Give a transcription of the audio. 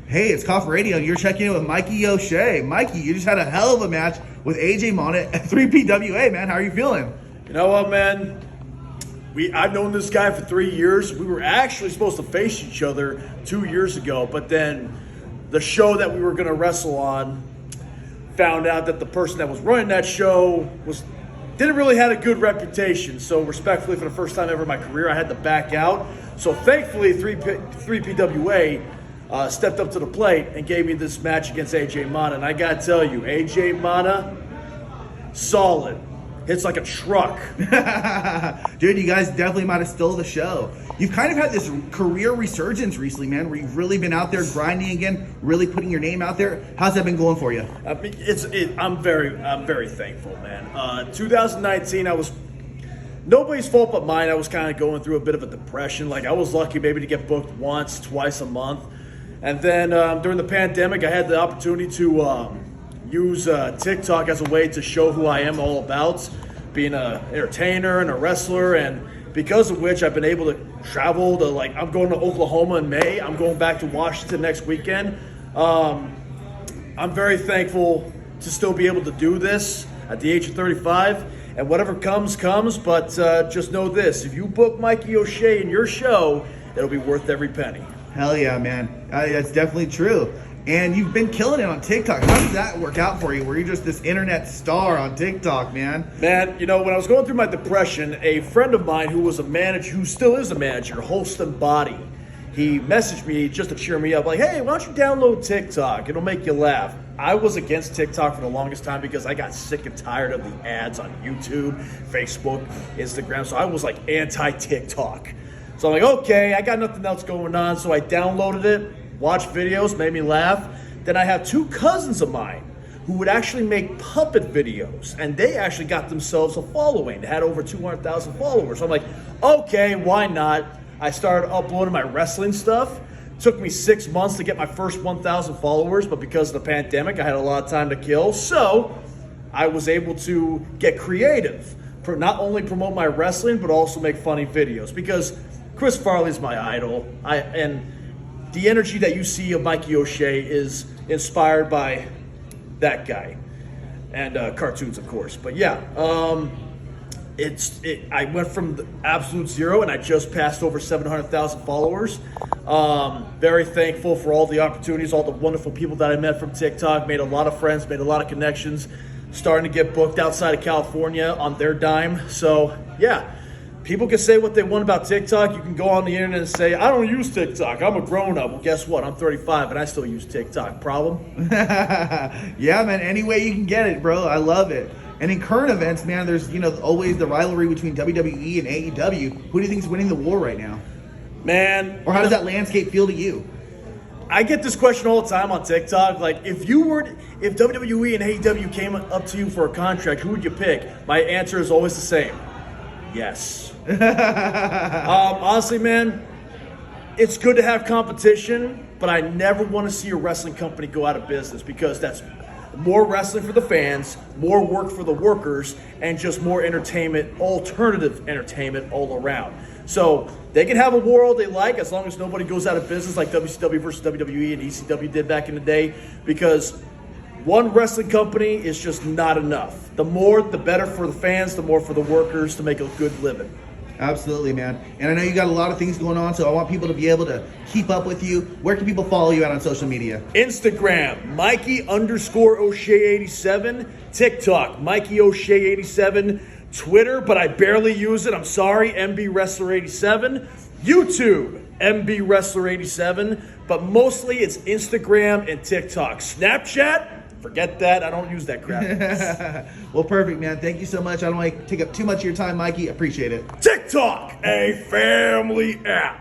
Hey, it's Cough Radio, and you're checking in with Mikey O'Shea. Mikey, you just had a hell of a match with AJ Mona at 3PWA, man. How are you feeling? You know what, man? I've known this guy for 3 years. We were actually supposed to face each other 2 years ago, but then the show that we were going to wrestle on found out that the person that was running that show didn't really have a good reputation. So respectfully, for the first time ever in my career, I had to back out. So thankfully, 3PWA stepped up to the plate and gave me this match against AJ Mona. And I got to tell you, AJ Mona, solid. Hits like a truck. Dude, you guys definitely might have stole the show. You've kind of had this career resurgence recently, man, where you've really been out there grinding again, really putting your name out there. How's that been going for you? I mean, I'm very thankful, man. 2019, nobody's fault but mine. I was kind of going through a bit of a depression. Like, I was lucky maybe to get booked once, twice a month. And then during the pandemic, I had the opportunity to use TikTok as a way to show who I am all about, being an entertainer and a wrestler, and because of which I've been able to travel to, I'm going to Oklahoma in May. I'm going back to Washington next weekend. I'm very thankful to still be able to do this at the age of 35, and whatever comes, but just know this: if you book Mikey O'Shea in your show, it'll be worth every penny. Hell yeah, man. That's definitely true. And you've been killing it on TikTok. How did that work out for you? Were you just this internet star on TikTok, man? Man, when I was going through my depression, a friend of mine who was a manager, who still is a manager, Holston Body, he messaged me just to cheer me up, like, hey, why don't you download TikTok? It'll make you laugh. I was against TikTok for the longest time because I got sick and tired of the ads on YouTube, Facebook, Instagram. So I was like anti-TikTok. So I'm like, okay, I got nothing else going on. So I downloaded it, watched videos, made me laugh. Then I have two cousins of mine who would actually make puppet videos, and they actually got themselves a following. They had over 200,000 followers. So I'm like, okay, why not? I started uploading my wrestling stuff. Took me 6 months to get my first 1,000 followers, but because of the pandemic, I had a lot of time to kill. So I was able to get creative, for not only promote my wrestling, but also make funny videos, because Chris Farley's my idol. And the energy that you see of Mikey O'Shea is inspired by that guy, and cartoons, of course. But yeah, I went from the absolute zero, and I just passed over 700,000 followers. Very thankful for all the opportunities, all the wonderful people that I met from TikTok. Made a lot of friends, made a lot of connections. Starting to get booked outside of California on their dime. So yeah. People can say what they want about TikTok. You can go on the internet and say, I don't use TikTok. I'm a grown-up. Well, guess what? I'm 35, and I still use TikTok. Problem? Yeah, man. Any way you can get it, bro. I love it. And in current events, man, there's, always the rivalry between WWE and AEW. Who do you think is winning the war right now? Man. Or how does that landscape feel to you? I get this question all the time on TikTok. Like, if WWE and AEW came up to you for a contract, who would you pick? My answer is always the same. Yes. Honestly, man, it's good to have competition, but I never want to see a wrestling company go out of business, because that's more wrestling for the fans, more work for the workers, and just more entertainment, alternative entertainment all around. So they can have a war all they like, as long as nobody goes out of business like WCW versus WWE and ECW did back in the day, because one wrestling company is just not enough. The more, the better for the fans, the more for the workers to make a good living. Absolutely, man. And I know you got a lot of things going on, so I want people to be able to keep up with you. Where can people follow you at on social media? Instagram, Mikey_O'Shea87. TikTok, Mikey O'Shea87. Twitter, but I barely use it. I'm sorry, MB Wrestler 87. YouTube, MB Wrestler 87. But mostly it's Instagram and TikTok. Snapchat, forget that. I don't use that crap. Well, perfect, man. Thank you so much. I don't want to take up too much of your time, Mikey. Appreciate it. TikTok, a family app.